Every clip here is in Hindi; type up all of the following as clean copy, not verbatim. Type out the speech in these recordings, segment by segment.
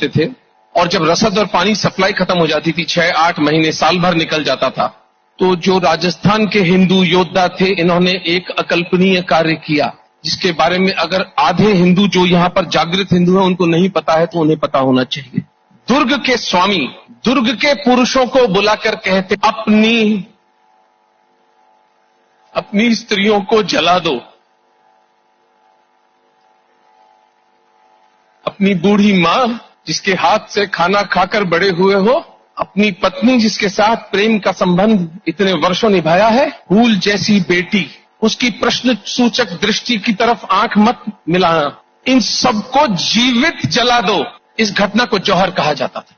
होते थे और जब रसद और पानी सप्लाई खत्म हो जाती थी, 6-8 महीने, साल भर निकल जाता था, तो जो राजस्थान के हिंदू योद्धा थे, इन्होंने एक अकल्पनीय कार्य किया, जिसके बारे में अगर आधे हिंदू जो यहाँ पर जागृत हिंदू हैं उनको नहीं पता है तो उन्हें पता होना चाहिए। दुर्ग के स्वामी दुर्ग के पुरुषों को बुलाकर कहते, अपनी स्त्रियों को जला दो, अपनी बूढ़ी मां जिसके हाथ से खाना खाकर बड़े हुए हो, अपनी पत्नी जिसके साथ प्रेम का संबंध इतने वर्षों निभाया है, फूल जैसी बेटी, उसकी प्रश्न सूचक दृष्टि की तरफ आंख मत मिलाना, इन सबको जीवित जला दो। इस घटना को जौहर कहा जाता था।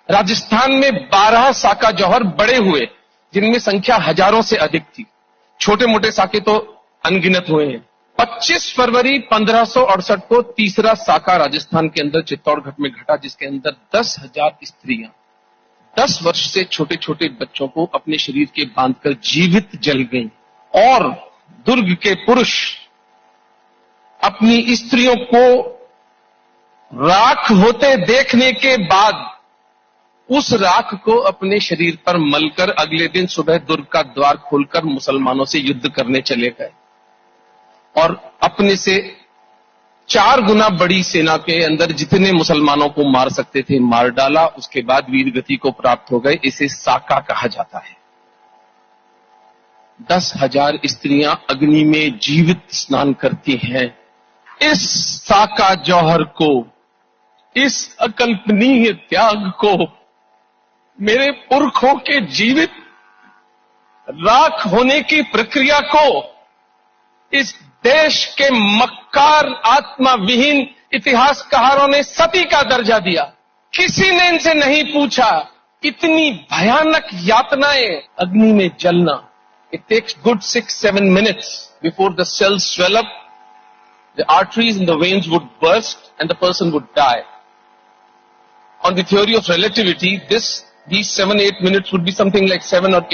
राजस्थान में 12 साका जौहर बड़े हुए, जिनमें संख्या हजारों से अधिक थी। छोटे मोटे साके तो अनगिनत हुए हैं। 25 फरवरी 1568 को तीसरा साका राजस्थान के अंदर चित्तौड़गढ़ में घटा, जिसके अंदर 10,000 स्त्रियां 10 वर्ष से छोटे छोटे बच्चों को अपने शरीर के बांधकर जीवित जल गईं और दुर्ग के पुरुष अपनी स्त्रियों को राख होते देखने के बाद उस राख को अपने शरीर पर मलकर अगले दिन सुबह दुर्ग का द्वार खोलकर मुसलमानों से युद्ध करने चले गए और अपने से 4 गुना बड़ी सेना के अंदर जितने मुसलमानों को मार सकते थे मार डाला। उसके बाद वीर गति को प्राप्त हो गए। इसे साका कहा जाता है। 10,000 स्त्रियां अग्नि में जीवित स्नान करती हैं। इस साका जौहर को, इस अकल्पनीय त्याग को, मेरे पुरखों के जीवित राख होने की प्रक्रिया को इस देश के मक्कार आत्मा विहीन इतिहासकारों ने सती का दर्जा दिया। किसी ने इनसे नहीं पूछा, इतनी भयानक यातनाएं अग्नि में जलना। It takes good 6-7 minutes before the cells swell up, the arteries and the veins would burst and the person would die. On the theory of relativity, these 7-8 minutes would be something like 7 or 8